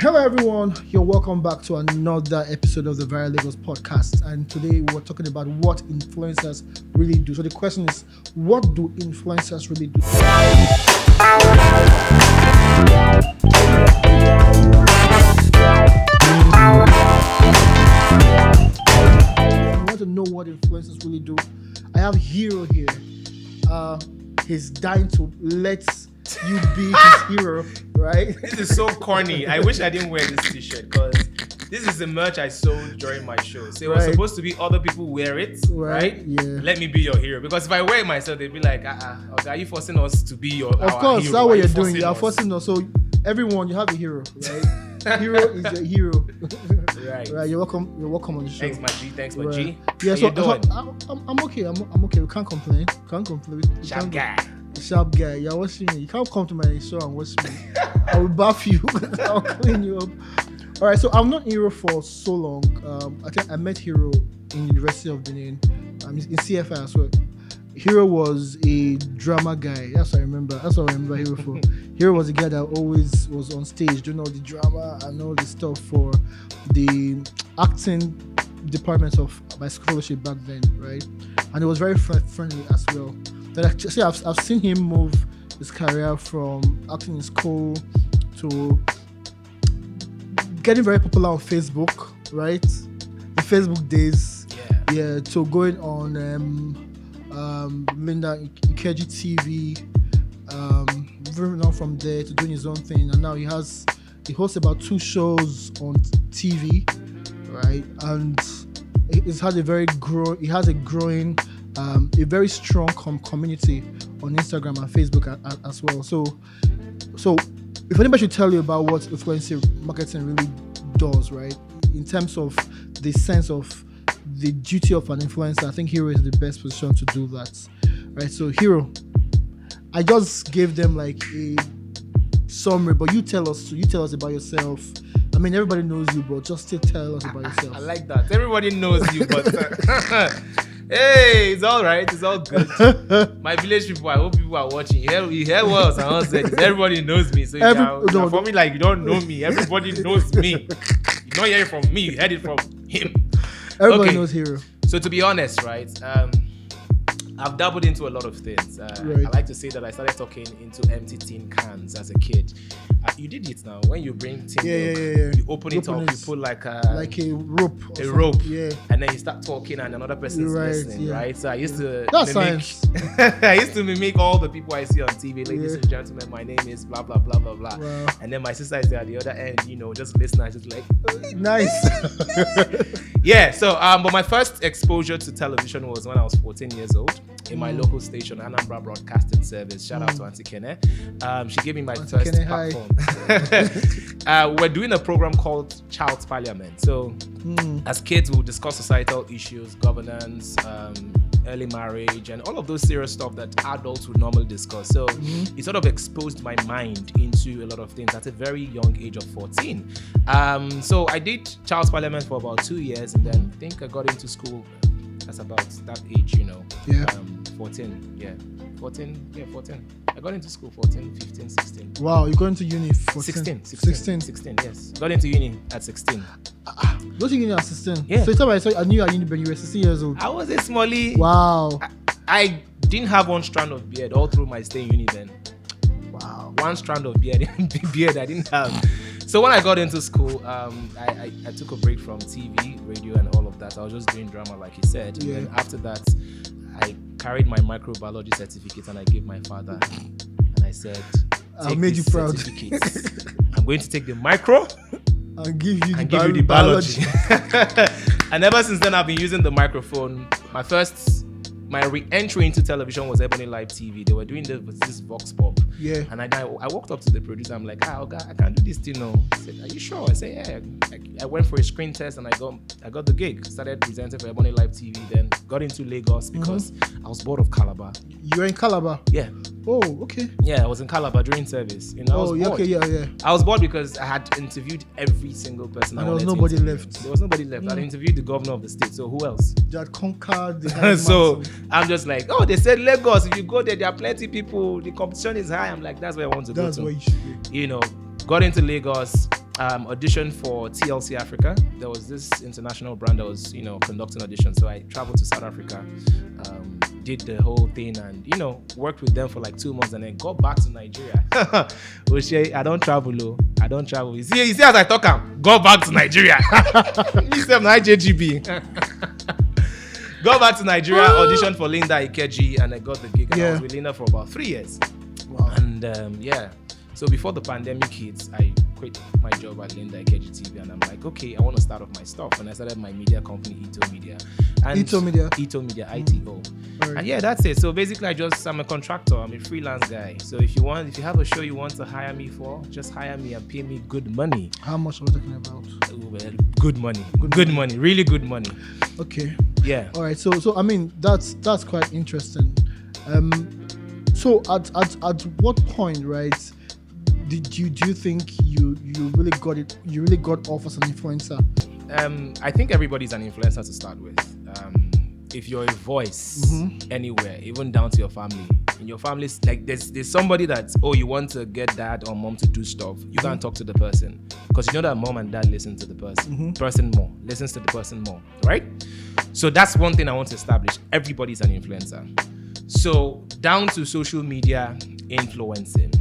Hello everyone, you're welcome back to another episode of the Viral Lagos podcast, and today we're talking about what influencers really do. So the question is, what do influencers really do? If you want to know what influencers really do, I have Hero here. He's dying to let you be his hero, right? This is so corny. I wish I didn't wear this t-shirt because this is the merch I sold during my show. So it was supposed to be other people wear it, right? Yeah. Let me be your hero. Because if I wear it myself, they'd be like, okay, are you forcing us to be your Of course, hero? that's what you're doing. You're forcing us. So everyone, you have a hero, right? Hero is your hero. Right. Right. You're welcome on the show. Thanks, my G. Thanks, my G. Yeah. How So you doing? I'm okay. I'm okay. We can't complain. Sharp guy. Sharp guy. You're watching me. You can't come to my show and watch me. I will buff you. I'll clean you up. All right. So I've known Hero for so long. I think I met Hero in University of Benin. In CFI as well. Hero was a drama guy. That's what I remember. That's what I remember Hero for. Hero was a guy that always was on stage doing all the drama and all the stuff for the acting department of my scholarship back then, right? And it was very friendly as well. Then actually, I've seen him move his career from acting in school to getting very popular on Facebook, right? The Facebook days, yeah. To going on Linda Ikeji TV, moving on from there to doing his own thing, and now he hosts about 2 shows on TV, right? And he has a growing, a very strong community on Instagram and Facebook as well. So if anybody should tell you about what influencer marketing really does, right, in terms of the sense of the duty of an influencer, I think Hero is in the best position to do that, right? So Hero, I just gave them like a summary, but you tell us about yourself. I mean, everybody knows you, but just still tell us about yourself. I like that. Everybody knows you, but hey, it's all right. It's all good. My village people, I hope people are watching. You hear what I said. Everybody knows me. So for me, like, you don't know me. Everybody knows me. You don't hear it from me. You heard it from him. Everybody knows Hero. So to be honest, right, I've dabbled into a lot of things. I like to say that I started talking into empty tin cans as a kid. You did it now. When you bring tin milk, you open it up, you put like a rope. Yeah. And then you start talking and another person is listening, right? So I used to I used to mimic all the people I see on TV. Ladies and gentlemen, my name is blah, blah, blah, blah, blah. Wow. And then my sister is there at the other end, just listening. I just like, nice. Yeah, so but my first exposure to television was when I was 14 years old in my local station, Anambra Broadcasting Service. Shout out to Auntie Kene. She gave me my first platform. We're doing a program called Child's Parliament. So as kids, we'll discuss societal issues, governance, early marriage, and all of those serious stuff that adults would normally discuss. So it sort of exposed my mind into a lot of things at a very young age of 14. So I did Child's Parliament for about 2 years, and then I think I got into school. That's about that age, 14. Yeah. 14. I got into school 14, 15, 16. Wow, you got into uni 14? 16, yes. Got into uni at 16. Got to uni at 16? Yeah. So it's time I saw I knew you at uni when you were 16 years old. I was a smallie. Wow. I didn't have one strand of beard all through my stay in uni then. Wow. One strand of beard I didn't have. So when I got into school, I took a break from TV, radio, and all of that. I was just doing drama, like you said. And then after that, I carried my microbiology certificate and I gave my father. And I said, I made you proud. I'm going to take the micro and give you the biology. And ever since then, I've been using the microphone. My re-entry into television was Ebony Live TV. They were doing this Vox Pop. Yeah. And I walked up to the producer. I'm like, okay, I can't do this thing now. He said, are you sure? I said, yeah. I went for a screen test and I got the gig. Started presenting for Ebony Live TV. Then got into Lagos because I was bored of Calabar. You were in Calabar? Yeah. Oh, okay. Yeah, I was in Calabar during service. I was bored because I had interviewed every single person. And there was nobody left. There was nobody left. I interviewed the governor of the state. So who else? You had conquered the So I'm just like, they said Lagos. If you go there are plenty of people. The competition is high. I'm like, that's where I want to go to. That's where you should be. Got into Lagos. auditioned for TLC Africa. There was this international brand that was, conducting auditions. So I traveled to South Africa, did the whole thing, and worked with them for like 2 months, and then got back to Nigeria. I don't travel. I don't travel. You see as I talk, go back to Nigeria. You said IJGB. Got back to Nigeria, auditioned for Linda Ikeji, and I got the gig. And I was with Linda for about 3 years. Wow. And so before the pandemic hits, I quit my job at Linda Ikeji TV, and I'm like, okay, I want to start off my stuff. And I started my media company, Ito Media. And Ito Media, ITO. Right. And that's it. So basically, I'm a contractor. I'm a freelance guy. So if you have a show you want to hire me for, just hire me and pay me good money. How much are we talking about? Good money. Good money. Really good money. Okay. Yeah. All right. So I mean, that's quite interesting. So at what point, right? Do you think you really got it? You really got off as an influencer? I think everybody's an influencer to start with. If you're a voice anywhere, even down to your family, in your family, like there's somebody that you want to get dad or mom to do stuff, you can't talk to the person because you know that mom and dad listen to the person more, listens to the person more, right? So that's one thing I want to establish. Everybody's an influencer. So down to social media influencing.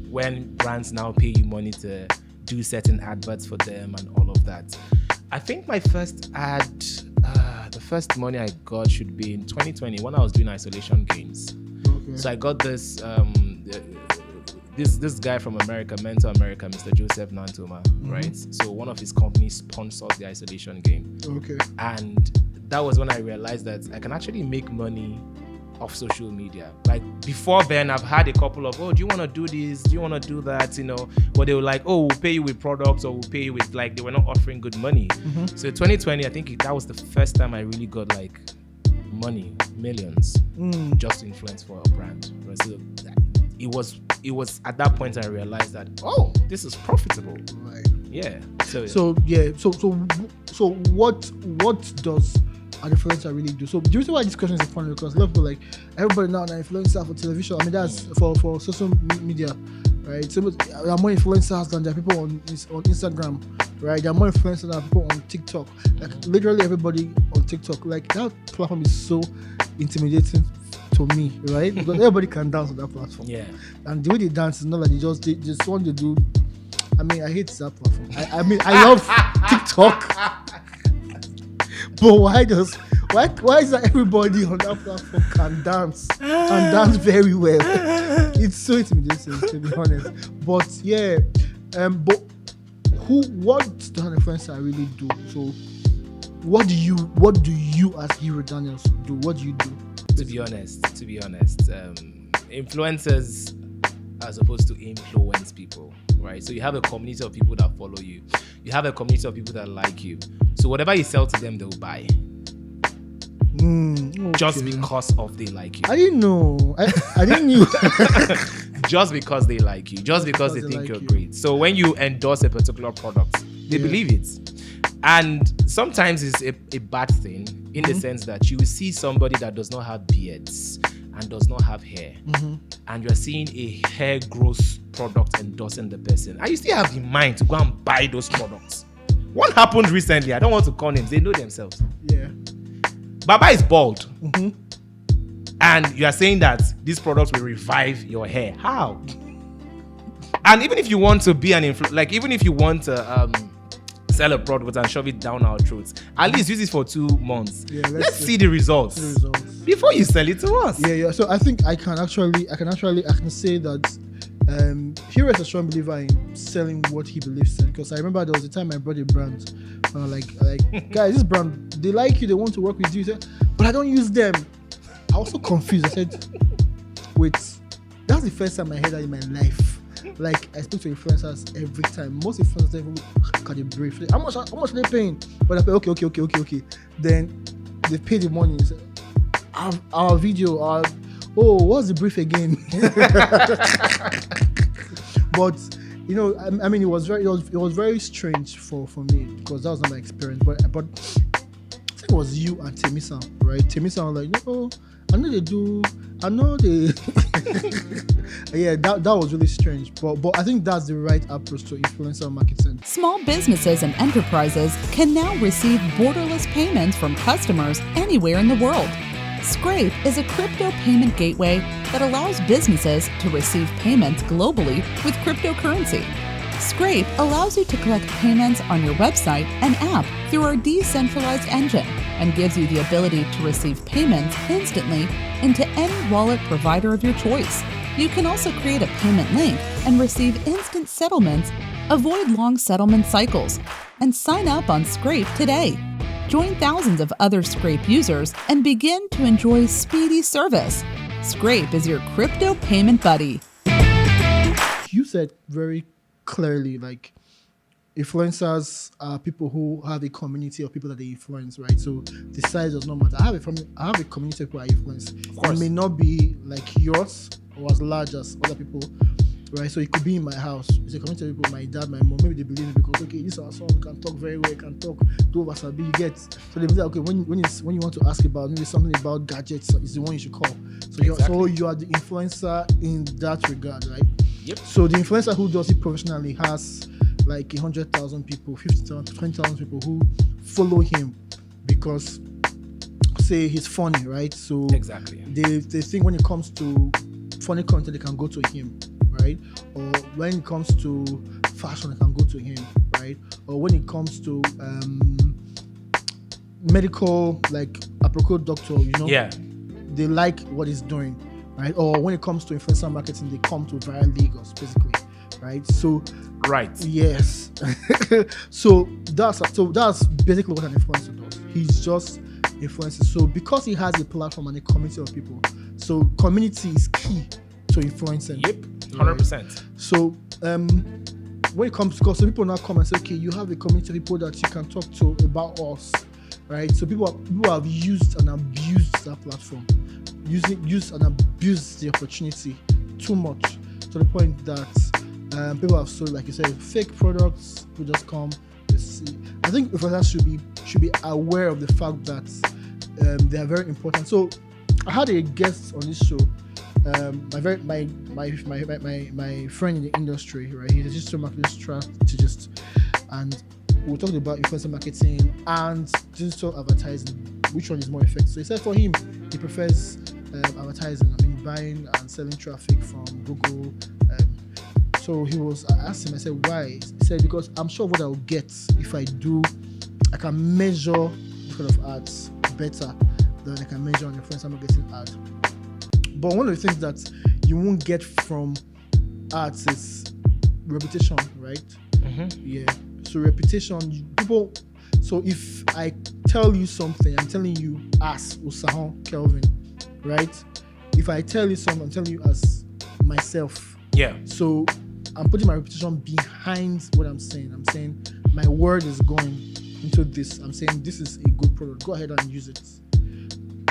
When brands now pay you money to do certain adverts for them and all of that. I think my first ad, the first money I got should be in 2020 when I was doing isolation games. Okay. So I got this this guy from America, Mentor America, Mr. Joseph Nantoma, right? So one of his companies sponsored the isolation game. Okay. And that was when I realized that I can actually make money off social media. Like before then, I've had a couple of, do you want to do this? Do you want to do that? But they were like, we'll pay you with products, or we'll pay you with, like, they were not offering good money. So 2020, I think that was the first time I really got like money, millions, just to influence for a brand. So it was at that point I realized that, this is profitable. Right. Yeah. So what does an influencer really do? So the reason why this question is funny because a lot of people, like, everybody now an influencer for television. I mean, that's for social media, right? So there are more influencers than there are people on Instagram, right? There are more influencers than people on TikTok. Like literally everybody on TikTok. Like that platform is so intimidating to me, right? Because everybody can dance on that platform. Yeah. And the way they dance is not like they just want to do. I mean, I hate that platform. I love TikTok. But why is that everybody on that platform can dance and dance very well? It's so intimidating, to be honest. But yeah, but what does an influencer really do? So what do you as Hero Daniels do? What do you do? To be honest, influencers are supposed to influence people, right? So you have a community of people that follow you. You have a community of people that like you. So whatever you sell to them, they'll buy. Okay. Just because of they like you. I didn't know. I didn't know. Just because they like you. Just because they think like you're great. So when you endorse a particular product, they believe it. And sometimes it's a bad thing in the sense that you will see somebody that does not have beards and does not have hair, and you're seeing a hair growth product endorsing the person, and you still have the mind to go and buy those products. What happened recently? I don't want to call names. They know themselves. Yeah. Baba is bald, and you are saying that these products will revive your hair. How? And even if you want to be an even if you want to sell a product and shove it down our throats, at least use it for 2 months. Yeah, let's see the results before you sell it to us. Yeah. So I think I can say that Hero is a strong believer in selling what he believes in. Because I remember there was a time I brought a brand, and I'm like guys, this brand, they like you, they want to work with you. He said, but I don't use them. I was so confused. I said, wait, that's the first time I heard that in my life. Like, I speak to influencers every time. Most influencers even look at the brief. How much are they paying? But I say, okay. Then they pay the money. Say, our video, what's the brief again? But I mean, it was very strange for me because that was not my experience. But I think it was you and Temisa, right? Temisa was like, I know they do I know the yeah, that was really strange, but I think that's the right approach to influencer marketing. Small businesses and enterprises can now receive borderless payments from customers anywhere in the world. Skrape is a crypto payment gateway that allows businesses to receive payments globally with cryptocurrency. Skrape allows you to collect payments on your website and app through our decentralized engine and gives you the ability to receive payments instantly into any wallet provider of your choice. You can also create a payment link and receive instant settlements, avoid long settlement cycles, and sign up on Skrape today. Join thousands of other Skrape users and begin to enjoy speedy service. Skrape is your crypto payment buddy. You said very clearly, like, influencers are people who have a community of people that they influence, right? So the size does not matter. I have a community of people I influence. It may not be like yours or as large as other people, right? So it could be in my house. It's a community of people, my dad, my mom. Maybe they believe me because, okay, this is our son, can talk very well, can talk, do wasabi, you get. So they be like, okay, when you want to ask about maybe something about gadgets, it's the one you should call. So you are the influencer in that regard, right? Yep. So the influencer who does it professionally has like 100,000 people, 50,000, 20,000 people who follow him because, say, he's funny, right? So exactly, they think when it comes to funny content, they can go to him, right? Or when it comes to fashion, they can go to him, right? Or when it comes to medical, like apropos doctor, yeah, they like what he's doing, right? Or when it comes to influencer marketing, they come to Viral Lagos, basically, right? So, right, yes. so that's basically what an influencer does. He's just influencing. So because he has a platform and a community of people, so community is key to influencing. Yep, 100%. Right? So when it comes to, so people now come and say, okay, you have a community of people that you can talk to about us, right? So people have used and abused that platform, used and abused the opportunity too much, to the point that people have sold, like you said, fake products. People just come, they see. I think influencers should be aware of the fact that they are very important. So I had a guest on this show, my friend in the industry, right? He's a digital marketing strategist, and we talked about influencer marketing and digital advertising. Which one is more effective? So he said for him, he prefers advertising. I mean, buying and selling traffic from Google. So I asked him, I said, why? He said, because I'm sure what I'll get if I can measure this kind of ads better than I can measure an influencer marketing ad. But one of the things that you won't get from ads is reputation, right? Mm-hmm. Yeah. So reputation, people. So if I tell you something, I'm telling you as Osahon Kelvin, right? If I tell you something, I'm telling you as myself. Yeah. So I'm putting my reputation behind what I'm saying. I'm saying my word is going into this. I'm saying this is a good product. Go ahead and use it.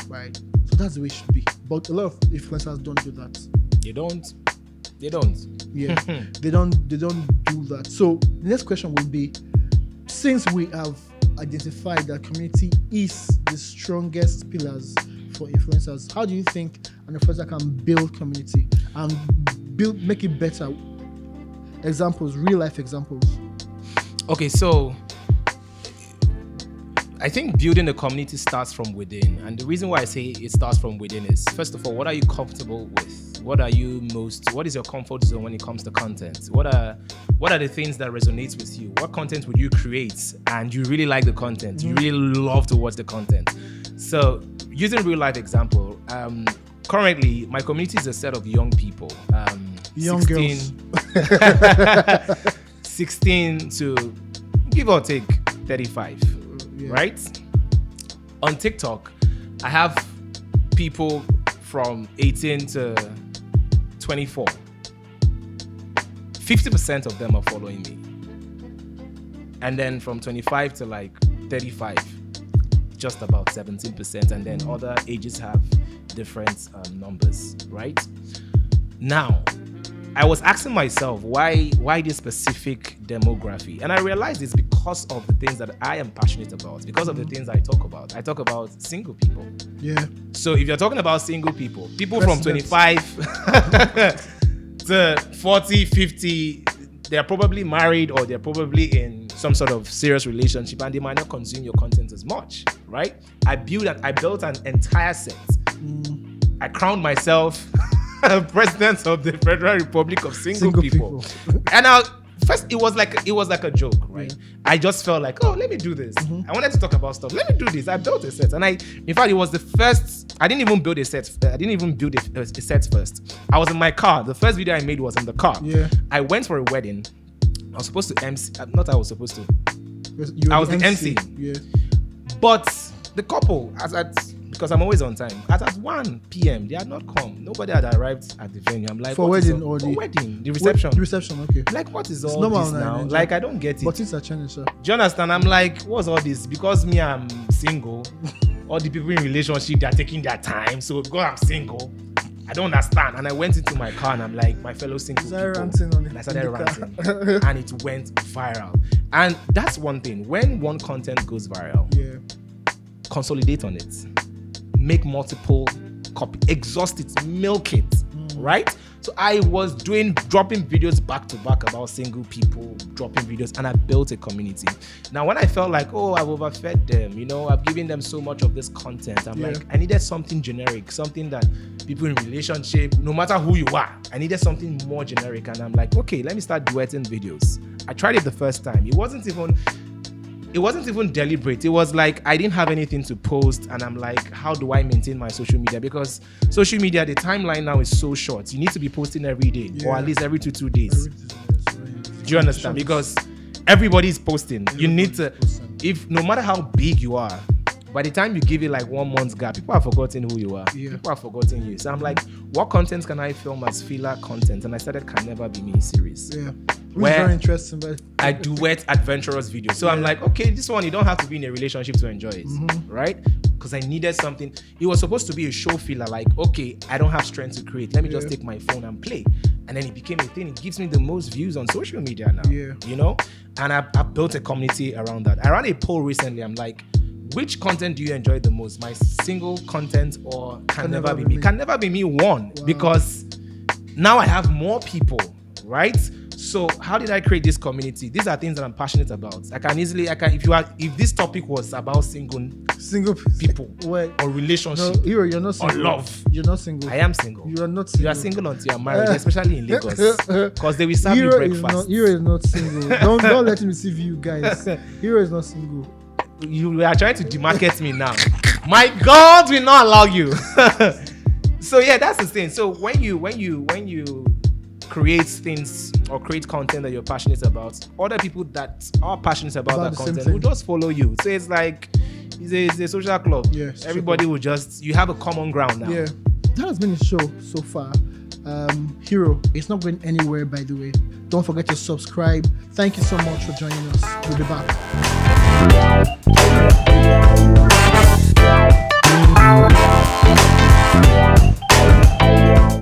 Right? So that's the way it should be. But a lot of influencers don't do that. They don't. Yeah. they don't do that. So the next question will be, since we have identified that community is the strongest pillars for influencers, how do you think an influencer can build community and make it better? Examples, real life examples. Okay, so I think building a community starts from within. And the reason why I say it starts from within is, first of all, what are you comfortable with? What is your comfort zone when it comes to content? What are the things that resonates with you? What content would you create and you really like the content? You really love to watch the content. So using real life example, currently my community is a set of young people. Young 16, girls. 16 to give or take 35, right? On TikTok, I have people from 18 to 24. 50% of them are following me. And then from 25 to like 35, just about 17%. And then other ages have different numbers, right? Now, I was asking myself why this specific demography, and I realized it's because of the things that I am passionate about, because of the things I talk about. I talk about single people. Yeah. So if you're talking about single people from 25 to 40, 50, they're probably married or they're probably in some sort of serious relationship, and they might not consume your content as much, right? I built an entire set. I crowned myself president of the Federal Republic of Single People. And first it was like a joke, right? Yeah. I just felt like, oh, let me do this. I wanted to talk about stuff. Let me do this. I built a set, and in fact, it was the first. I didn't even build a set. I didn't even build a set first. I was in my car. The first video I made was in the car. Yeah. I went for a wedding. I was supposed to MC. Not I was supposed to. I was the MC. Yeah. But the couple, because I'm always on time. At 1 p.m., they had not come. Nobody had arrived at the venue. I'm like, for wedding or the wedding, the reception. The reception, okay. Like, what is all this now? Like, I don't get it. But things are changing, sir. Do you understand? I'm like, what's all this? Because me, I'm single. All the people in relationship, they're taking their time. So because I'm single, I don't understand. And I went into my car and I'm like, my fellow single people. Ranting on it. And I started ranting. And it went viral. And that's one thing. When one content goes viral, consolidate on it. Make multiple copy, exhaust it, milk it, right? So I was dropping videos back to back about single people, dropping videos, and I built a community. Now, when I felt like, oh, I've overfed them, I've given them so much of this content, I'm like, I needed something generic, something that people in relationship, no matter who you are, I needed something more generic. And I'm like, okay, let me start duetting videos. I tried it the first time. It wasn't even deliberate. It was like I didn't have anything to post, and I'm like, how do I maintain my social media? Because social media, the timeline now is so short. You need to be posting every day, or at least every two days. Do you understand? Because everybody's posting. You need to, no matter how big you are, by the time you give it like 1 month's gap, people have forgotten who you are. People have forgotten you. So I'm like, what content can I film as filler content? And I started Can Never Be Me series. Yeah. Where very interesting, but I duet adventurous videos. So I'm like, okay, this one you don't have to be in a relationship to enjoy it, right? Because I needed something. It was supposed to be a show filler, like, okay, I don't have strength to create. Let me just take my phone and play. And then it became a thing. It gives me the most views on social media now. And I built a community around that. I ran a poll recently. I'm like, which content do you enjoy the most? My single content or Can Never Be Me? Can Never Be Me won because now I have more people, right? So how did I create this community? These are things that I'm passionate about. If this topic was about single people or relationship, no, you're not single. Or love. You're not single. I am single. You are not single. You are single until you're married, especially in Lagos. Because they will serve you breakfast. Hero is not single. don't let him deceive you guys. Hero is not single. You are trying to demarket me now. My God will not allow you. So yeah, that's the thing. So when you create things or create content that you're passionate about, other people that are passionate about that content will just follow you. So it's like it's a social club. Yeah, everybody will you have a common ground now. Yeah, that has been the show so far. Hero, it's not going anywhere, by the way. Don't forget to subscribe. Thank you so much for joining us. We'll be back.